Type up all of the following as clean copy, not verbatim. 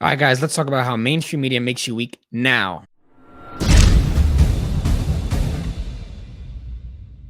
All right, guys, let's talk about how mainstream media makes you weak now.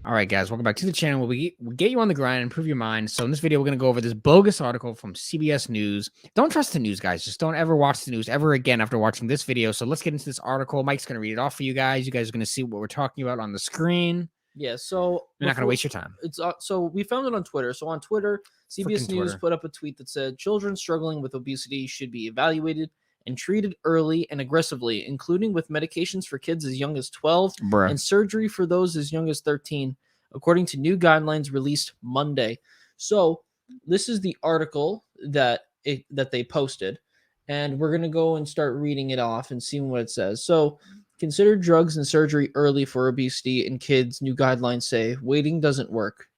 All right, guys, welcome back to the channel where we get you on the grind and improve your mind. So in this video, we're going to go over this bogus article from CBS News. Don't trust the news, guys. Just don't ever watch the news ever again after watching this video. So let's get into this article. Mike's going to read it off for you guys. You guys are going to see what we're talking about on the screen. Yeah, so We're not going to waste your time. So we found it on Twitter. So on Twitter, CBS Frickin' News Twitter. put up a tweet that said children struggling with obesity should be evaluated and treated early and aggressively, including with medications for kids as young as 12 Bruh. and surgery for those as young as 13, according to new guidelines released Monday. So this is the article that they posted, and we're gonna go and start reading it off and seeing what it says. So consider drugs and surgery early for obesity in kids. New guidelines say waiting doesn't work.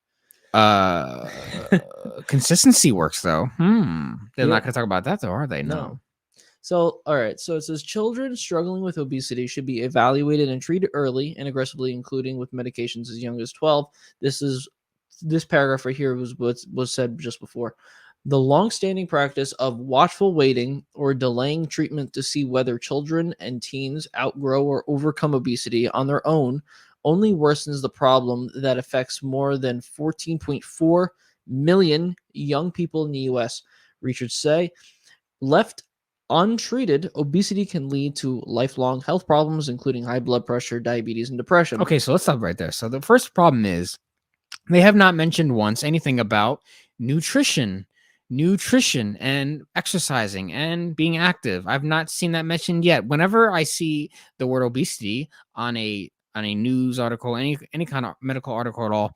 Consistency works, though. They're Yeah. not going to talk about that, though, are they? No. So, all right. So it says children struggling with obesity should be evaluated and treated early and aggressively, including with medications as young as 12. This paragraph right here was what was said just before. The long-standing practice of watchful waiting or delaying treatment to see whether children and teens outgrow or overcome obesity on their own only worsens the problem that affects more than 14.4 million young people in the U.S. Research say left untreated, obesity can lead to lifelong health problems, including high blood pressure, diabetes, and depression. Okay, so let's stop right there. So the first problem is they have not mentioned once anything about nutrition and exercising and being active. I've not seen that mentioned yet. Whenever I see the word obesity on a news article, any kind of medical article at all,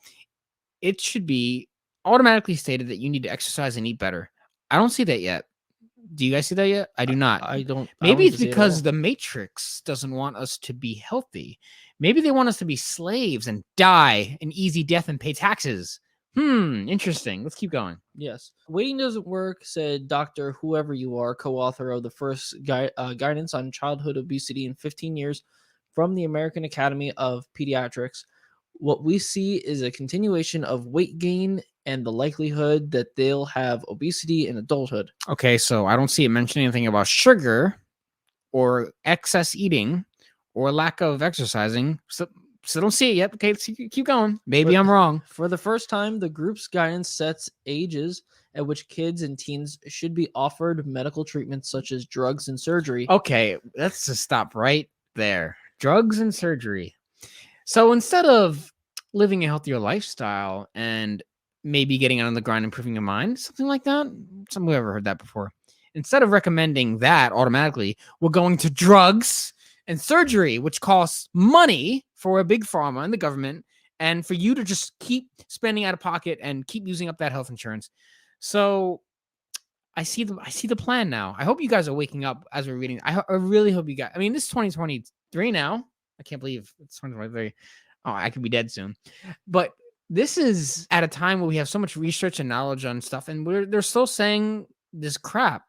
it should be automatically stated that you need to exercise and eat better. I don't see that yet. Do you guys see that yet? I do not. I don't. Maybe I don't it's see it at because all. the Matrix doesn't want us to be healthy. Maybe they want us to be slaves and die an easy death and pay taxes. Interesting. Let's keep going. Yes. Waiting doesn't work, said Dr. Whoever You Are, co author of the first guidance on childhood obesity in 15 years from the American Academy of Pediatrics. What we see is a continuation of weight gain and the likelihood that they'll have obesity in adulthood. Okay, so I don't see it mentioning anything about sugar or excess eating or lack of exercising. So don't see it yet. Okay, let's keep going. Maybe I'm wrong. For the first time, the group's guidance sets ages at which kids and teens should be offered medical treatments such as drugs and surgery. Okay, let's just stop right there. Drugs and surgery. So instead of living a healthier lifestyle and maybe getting on the grind, improving your mind, something like that. Some ever heard that before. Instead of recommending that automatically, we're going to drugs and surgery, which costs money for a big pharma and the government, and for you to just keep spending out of pocket and keep using up that health insurance. So I see the plan now. I hope you guys are waking up as we're reading. I really hope you guys. I mean, this is 2023 now. I can't believe it's 2023. Oh, I could be dead soon. But this is at a time where we have so much research and knowledge on stuff, and they're still saying this crap.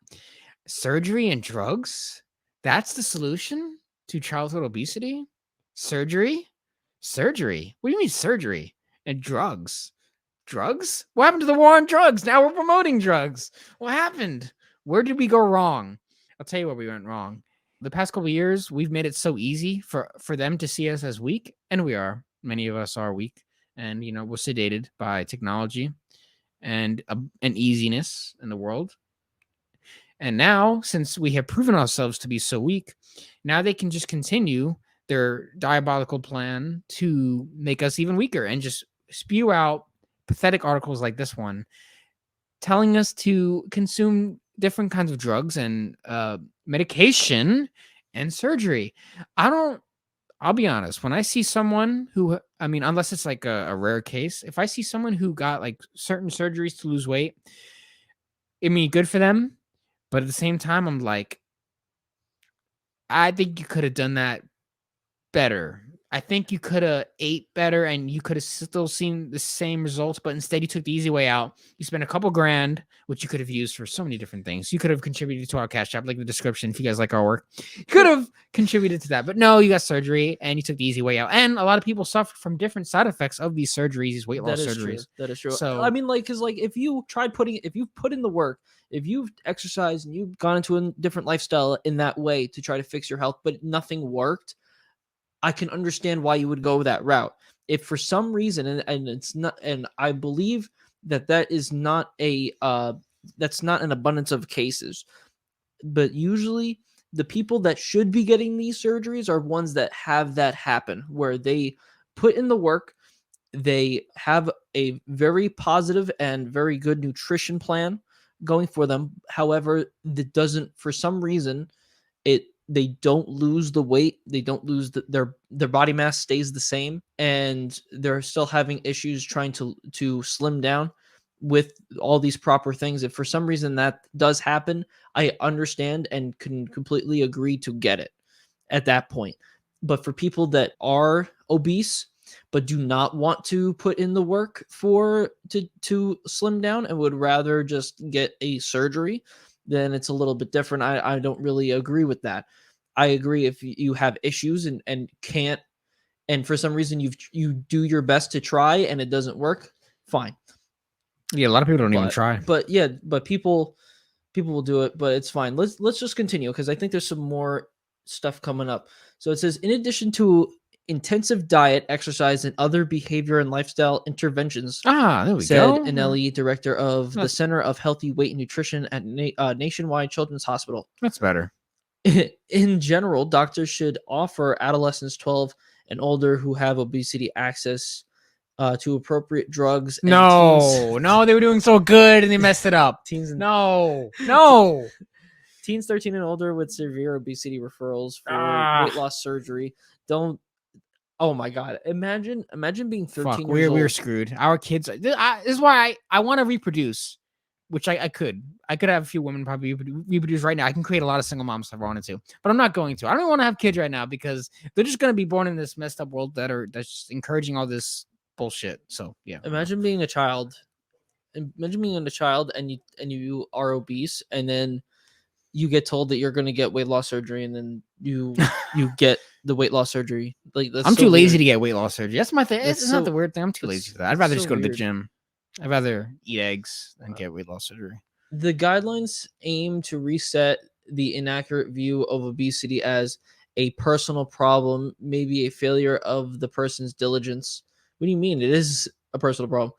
Surgery and drugs? That's the solution to childhood obesity? Surgery? Surgery? What do you mean surgery? And drugs? Drugs? What happened to the war on drugs? Now we're promoting drugs. What happened? Where did we go wrong? I'll tell you where we went wrong. The past couple of years, we've made it so easy for them to see us as weak, and we are. Many of us are weak, and we're sedated by technology and an easiness in the world. And now, since we have proven ourselves to be so weak, now they can just continue their diabolical plan to make us even weaker and just spew out pathetic articles like this one, telling us to consume different kinds of drugs and medication and surgery. I'll be honest, when I see someone who, unless it's like a rare case, if I see someone who got like certain surgeries to lose weight, good for them. But at the same time, I'm like, I think you could have done that better. I think you could have ate better and you could have still seen the same results, but instead you took the easy way out. You spent a couple grand, which you could have used for so many different things. You could have contributed to our cash app, like the description, if you guys like our work. You could have contributed to that, but no, you got surgery and you took the easy way out. And a lot of people suffer from different side effects of these surgeries, these weight loss That is true. surgeries. That is true. So I mean, like, because like if you if you've put in the work, if you've exercised and you've gone into a different lifestyle in that way to try to fix your health, but nothing worked, I can understand why you would go that route. If for some reason, and it's not, and I believe that that is not a that's not an abundance of cases, but usually the people that should be getting these surgeries are ones that have that happen, where they put in the work, they have a very positive and very good nutrition plan going for them. However, that doesn't, for some reason, it they don't lose the weight, they don't lose their body mass stays the same, and they're still having issues trying to slim down with all these proper things. If for some reason that does happen, I understand and can completely agree to get it at that point. But for people that are obese but do not want to put in the work for to slim down and would rather just get a surgery, then it's a little bit different. I don't really agree with that. I agree if you have issues and can't, and for some reason you do your best to try and it doesn't work, fine. yeah, a lot of people don't even But try. yeah, but people will do it, but it's fine. Let's just continue because I think there's some more stuff coming up. So it says, in addition to intensive diet, exercise, and other behavior and lifestyle interventions, Ah, there we said go. Anelli, director of the That's Center of Healthy Weight and Nutrition at Nationwide Children's Hospital. that's better. In general, doctors should offer adolescents 12 and older who have obesity access to appropriate drugs and No, no, they were doing so good and they messed it up. teens and No, no. teens 13 and older with severe obesity referrals for weight Ah, loss surgery. Don't. Oh my god, imagine being 13 fuck, years we're old. screwed. Our kids. This is why I want to reproduce, which I could. I could have a few women probably reproduce right now. I can create a lot of single moms if I wanted to, but I'm not going to. I don't want to have kids right now because they're just going to be born in this messed up world that's just encouraging all this bullshit. So yeah. Imagine being a child. Imagine being a child and you are obese, and then you get told that you're going to get weight loss surgery, and then you get the weight loss surgery. Like, that's I'm so too lazy weird. to get weight loss surgery. That's my thing. That's It's not the so weird thing. I'm too lazy for that. I'd that's rather so just go to the weird. gym. I'd rather eat eggs than get weight loss surgery. The guidelines aim to reset the inaccurate view of obesity as a personal problem, maybe a failure of the person's diligence. What do you mean? It is a personal problem.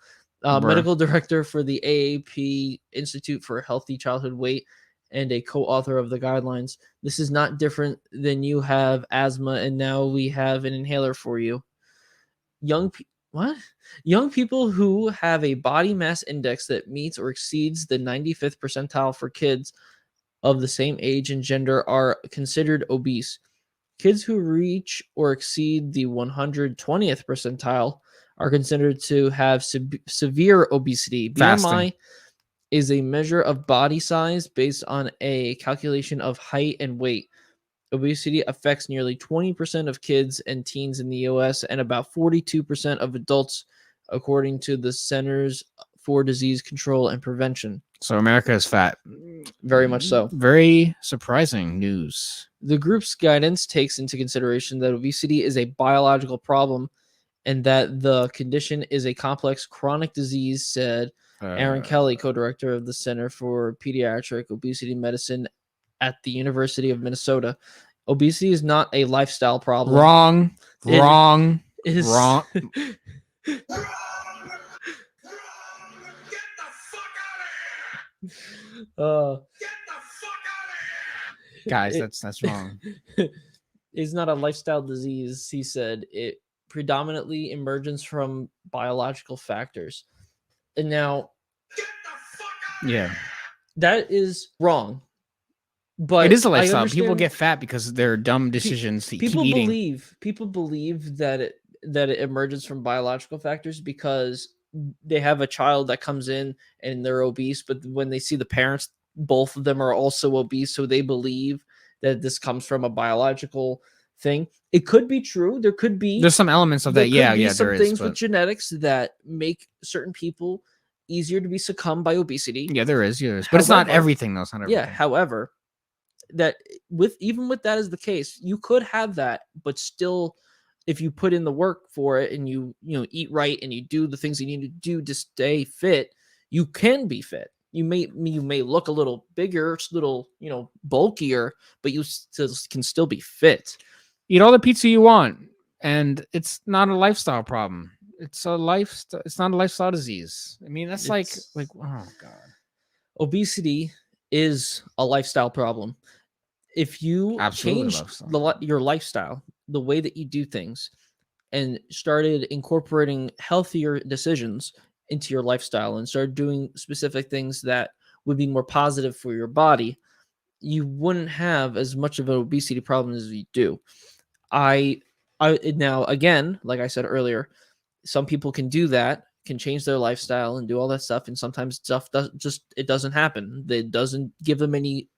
Bruh. Medical director for the AAP Institute for Healthy Childhood Weight and a co-author of the guidelines. This is not different than you have asthma and now we have an inhaler for you. What? Young people who have a body mass index that meets or exceeds the 95th percentile for kids of the same age and gender are considered obese. Kids who reach or exceed the 120th percentile are considered to have severe obesity. Fasting. BMI is a measure of body size based on a calculation of height and weight. Obesity affects nearly 20% of kids and teens in the US and about 42% of adults, according to the Centers for Disease Control and Prevention. So America is fat. Very much so. Very surprising news. The group's guidance takes into consideration that obesity is a biological problem and that the condition is a complex chronic disease, said Aaron Kelly, co-director of the Center for Pediatric Obesity Medicine at the University of Minnesota. Obesity is not a lifestyle problem. Wrong. It Wrong. is Wrong. Guys, that's wrong. It's not a lifestyle disease, he said. It predominantly emerges from biological factors. And now, Yeah. that is wrong. But It is a I lifestyle. People understand- get fat because they're dumb decisions to keep eating. people believe that it emerges from biological factors because they have a child that comes in and they're obese, but when they see the parents, both of them are also obese, so they believe that this comes from a biological thing. It could be true. There's some elements of There that. Yeah, could be yeah, there some is, things with but genetics that make certain people easier to be succumbed by obesity. yeah, there is, yes. But it's not However, everything, though. It's not yeah, everything. however, that with that as the case, you could have that, but still, if you put in the work for it and eat right and you do the things you need to do to stay fit, you can be fit. You may look a little bigger, a little bulkier, but you can still be fit. Eat all the pizza you want, and it's not a lifestyle problem. It's a lifestyle. It's not a lifestyle disease. I mean, that's like It's oh god, Obesity is a lifestyle problem. If you absolutely changed lifestyle. your lifestyle, the way that you do things, and started incorporating healthier decisions into your lifestyle and started doing specific things that would be more positive for your body, you wouldn't have as much of an obesity problem as you do. I I now again, like I said earlier, some people can do that, can change their lifestyle and do all that stuff, and sometimes stuff it doesn't happen. It doesn't give them any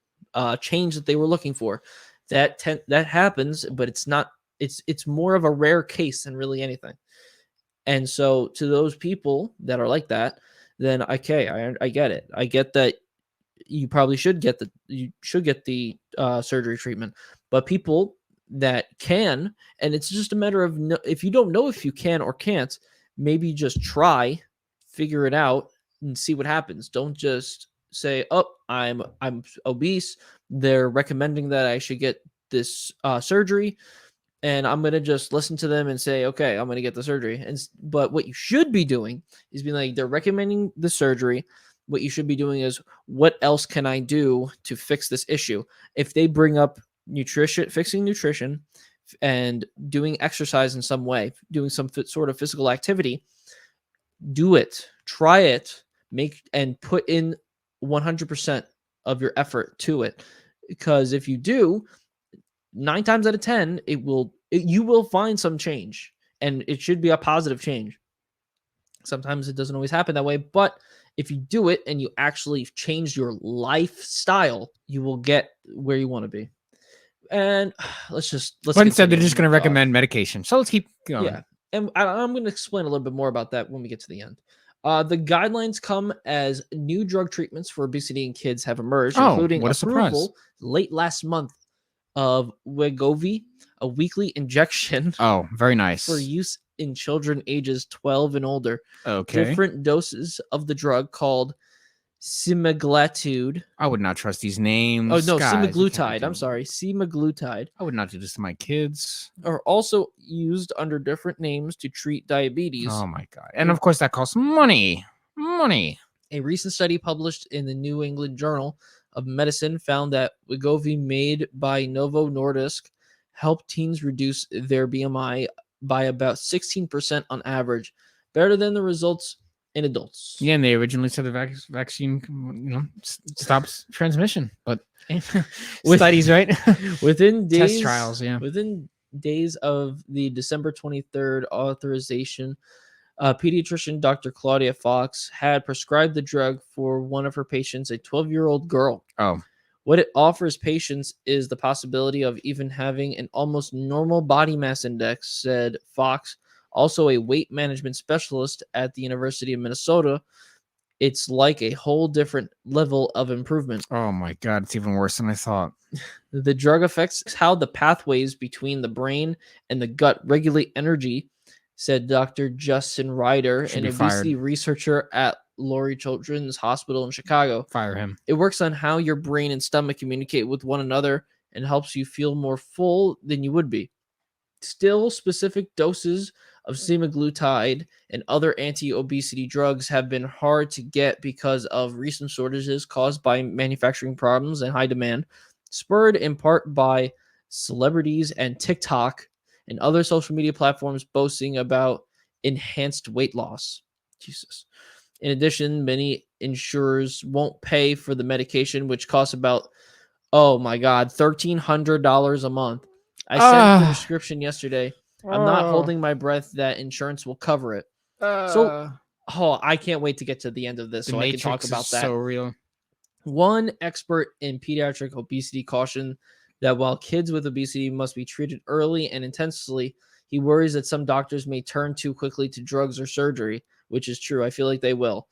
change that they were looking for. That happens, but it's not. It's more of a rare case than really anything. And so to those people that are like that, then okay, I get it. I get that you should get the surgery treatment, but people that can, and it's just a matter of if you don't know if you can or can't, maybe just try, figure it out, and see what happens. Don't just say, oh, I'm obese, they're recommending that I should get this surgery, and I'm gonna just listen to them and say, okay, I'm gonna get the surgery. But what you should be doing is being like, they're recommending the surgery. What you should be doing is, what else can I do to fix this issue? If they bring up nutrition, fixing nutrition, and doing exercise in some way, doing some sort of physical activity, do it, try it, make and put in 100% of your effort to it. Because if you do, 9 times out of 10, you will find some change, and it should be a positive change. Sometimes it doesn't always happen that way, but if you do it and you actually change your lifestyle, you will get where you want to be. And let's But instead, they're continue. Oh just my going to god. recommend medication. So let's keep going. Yeah. And I'm going to explain a little bit more about that when we get to the end. The guidelines come as new drug treatments for obesity in kids have emerged, Oh, including what a surprise! approval late last month of Wegovy, a weekly injection Oh, very for nice. use in children ages 12 and older. Okay, Different doses of the drug called semaglutide. I would not trust these Oh names, no, guys. You can't be semaglutide. I'm doing. sorry, semaglutide I would not do this to my kids. are also used under different names to treat diabetes. Oh my god! And of course, that costs money. Money. A recent study published in the New England Journal of Medicine found that Wegovy, made by Novo Nordisk, helped teens reduce their BMI by about 16% on average, better than the results in adults. Yeah, and they originally said the vaccine, stops transmission, but studies, right? Within days, Test trials, yeah. within days of the December 23rd authorization, pediatrician Dr. Claudia Fox had prescribed the drug for one of her patients, a 12-year-old girl. Oh, What it offers patients is the possibility of even having an almost normal body mass index, said Fox, also a weight management specialist at the University of Minnesota. It's like a whole different level of improvement. oh my god, it's even worse than I thought. The drug affects how the pathways between the brain and the gut regulate energy, said Dr. Justin Ryder, Should an be obesity fired. researcher at Lurie Children's Hospital in Chicago. Fire him. It works on how your brain and stomach communicate with one another and helps you feel more full than you would be. Still, specific doses of semaglutide and other anti-obesity drugs have been hard to get because of recent shortages caused by manufacturing problems and high demand, spurred in part by celebrities and TikTok and other social media platforms boasting about enhanced weight loss. Jesus. In addition, many insurers won't pay for the medication, which costs about, oh my God, $1,300 a month. I sent the prescription yesterday. I'm not holding my breath that insurance will cover it. So, I can't wait to get to the end of this the so I can talk Matrix about is that. so real. One expert in pediatric obesity cautioned that while kids with obesity must be treated early and intensely, he worries that some doctors may turn too quickly to drugs or surgery, which is true. I feel like they will.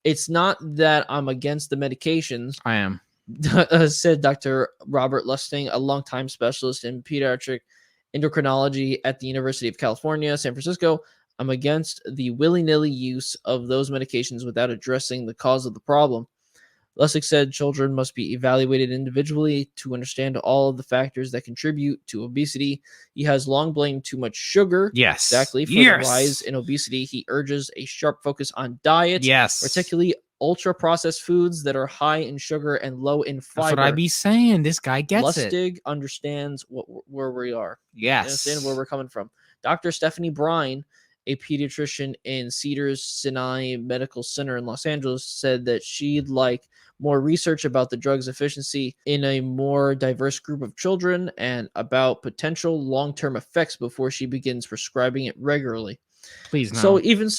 It's not that I'm against the medications, I am. said Dr. Robert Lusting, a longtime specialist in pediatric endocrinology at the University of California, San Francisco. I'm against the willy nilly use of those medications without addressing the cause of the problem. Lustig said children must be evaluated individually to understand all of the factors that contribute to obesity. He has long blamed too much sugar, Yes. exactly, for the rise Yes. in obesity. He urges a sharp focus on diet, Yes. particularly ultra processed foods that are high in sugar and low in That's what I fiber. be saying. This guy gets it. Lustig understands where we are. You understand where Yes. we're coming from. Dr. Stephanie Brine, a pediatrician in Cedars Sinai Medical Center in Los Angeles, said that she'd like more research about the drug's efficiency in a more diverse group of children and about potential long-term effects before she begins prescribing it regularly. Please So no. even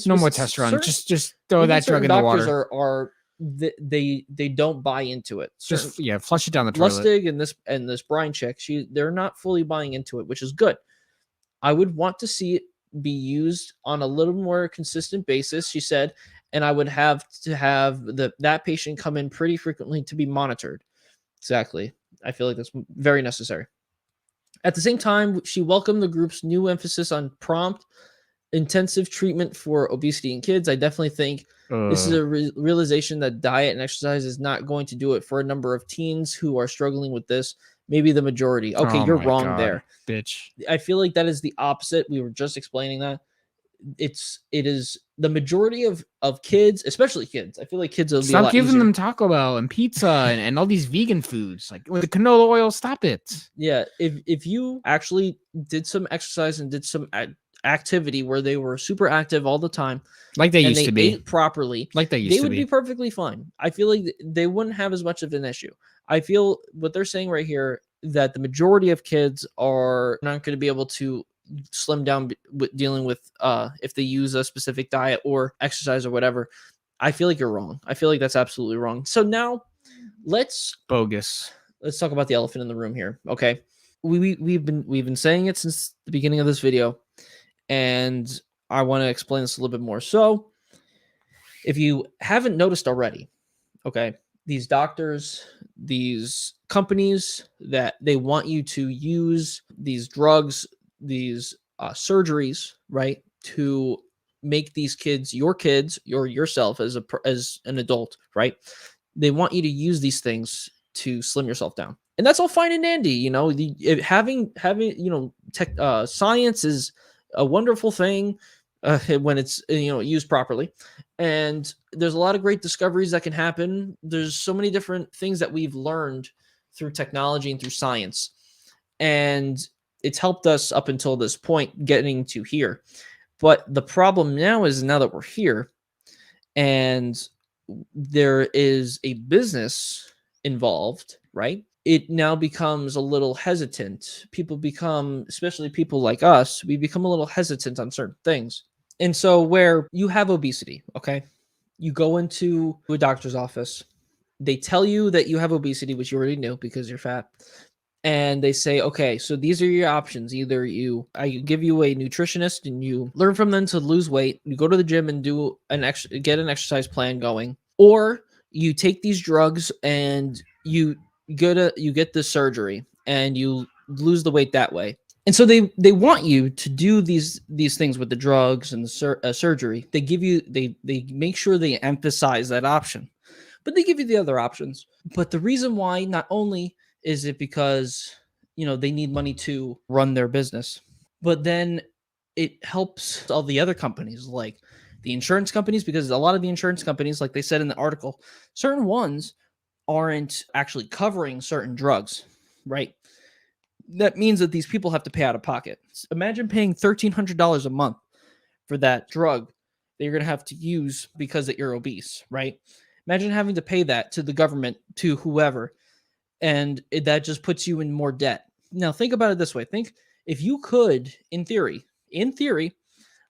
No more test run. certain Just throw even that drug certain in the doctors water. are they don't buy into it. Certain Just yeah, flush it down the toilet. Lustig and this Brine chick, they're not fully buying into it, which is good. I would want to see it be used on a little more consistent basis, she said, and I would have to have that patient come in pretty frequently to be monitored. Exactly. I feel like that's very necessary. At the same time, she welcomed the group's new emphasis on prompt intensive treatment for obesity in kids. I definitely think this is a realization that diet and exercise is not going to do it for a number of teens who are struggling with this, maybe the majority. Okay, Oh you're my wrong god, there. bitch. I feel like that is the opposite. We were just explaining that. It is the majority of kids, especially kids. I feel like kids will be a Stop lot giving easier. them Taco Bell and pizza and all these vegan foods. Like with the canola oil, stop it. Yeah, if you actually did some exercise and did some activity where they were super active all the time Like they and used to they be. ate properly, Like they they used to would be be. perfectly fine. I feel like they wouldn't have as much of an issue. I feel what they're saying right here that the majority of kids are not going to be able to slim down with dealing with if they use a specific diet or exercise or whatever. I feel like you're wrong. I feel like that's absolutely wrong. So now let's Bogus. let's talk about the elephant in the room here. Okay, we've been saying it since the beginning of this video, and I want to explain this a little bit more. So if you haven't noticed already, okay, these doctors, these companies that they want you to use these drugs, these surgeries, right, to make these kids, your yourself as as an adult, right? They want you to use these things to slim yourself down, and that's all fine and dandy. Having tech science is a wonderful thing when it's used properly, and there's a lot of great discoveries that can happen. There's so many different things that we've learned through technology and through science, and it's helped us up until this point getting to here. But the problem now is now that we're here and there is a business involved, right? It now becomes a little hesitant. People become, especially people like us, we become a little hesitant on certain things. And so, where you have obesity, okay, you go into a doctor's office, they tell you that you have obesity, which you already knew because you're fat. And they say, okay, so these are your options. Either I give you a nutritionist and you learn from them to lose weight, you go to the gym and get an exercise plan going, or you take these drugs and you get the surgery and you lose the weight that way. And so they want you to do these things with the drugs and the surgery. They make sure they emphasize that option, but they give you the other options. But the reason why, not only is it because they need money to run their business, but then it helps all the other companies like the insurance companies, because a lot of the insurance companies, like they said in the article, certain ones aren't actually covering certain drugs, right? That means that these people have to pay out of pocket. Imagine paying $1,300 a month for that drug that you're going to have to use because that you're obese, right? Imagine having to pay that to the government, to whoever, and that just puts you in more debt. Now, think about it this way. Think if you could, in theory,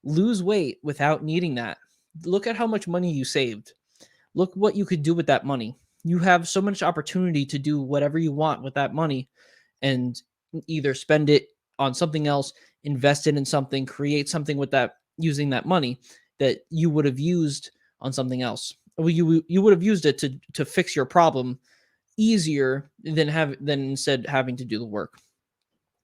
lose weight without needing that. Look at how much money you saved. Look what you could do with that money. You have so much opportunity to do whatever you want with that money and either spend it on something else, invest it in something, create something with that using that money that you would have used on something else. Well, you would have used it to fix your problem easier than instead having to do the work.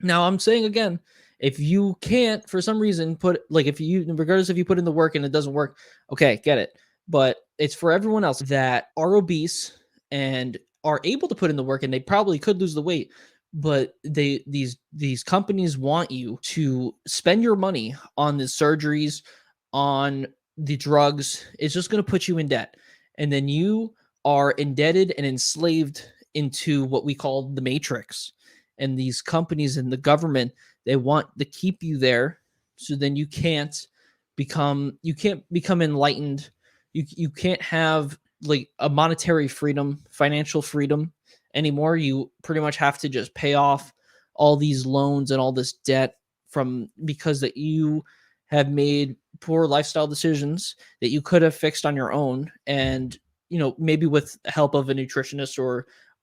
Now, I'm saying again, if you can't for some reason put like if you regardless if you put in the work and it doesn't work, okay, get it. But it's for everyone else that are obese and are able to put in the work and they probably could lose the weight, but these companies want you to spend your money on the surgeries, on the drugs. It's just going to put you in debt. And then you are indebted and enslaved into what we call the matrix, and these companies and the government, they want to keep you there so then you can't become enlightened. You can't have like a monetary freedom, financial freedom anymore. You pretty much have to just pay off all these loans and all this debt from because that you have made poor lifestyle decisions that you could have fixed on your own, and maybe with the help of a nutritionist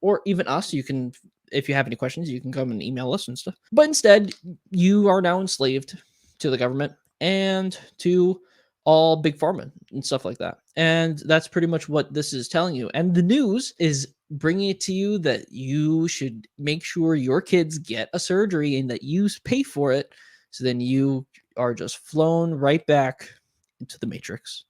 or even us. You can, if you have any questions, you can come and email us and stuff. But instead, you are now enslaved to the government and to all big pharma and stuff like that. And that's pretty much what this is telling you. And the news is bringing it to you that you should make sure your kids get a surgery and that you pay for it. So then you are just flown right back into the matrix.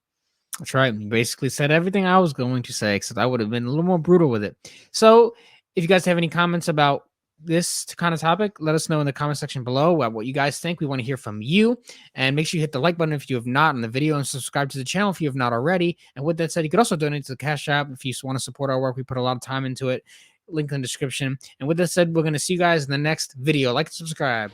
That's right. You basically said everything I was going to say, except I would have been a little more brutal with it. So, if you guys have any comments about this kind of topic, let us know in the comment section below what you guys think. We want to hear from you. And make sure you hit the like button if you have not on the video, and subscribe to the channel if you have not already. And with that said, you could also donate to the Cash App if you want to support our work. We put a lot of time into it. Link in the description. And with that said, we're going to see you guys in the next video. Like and subscribe.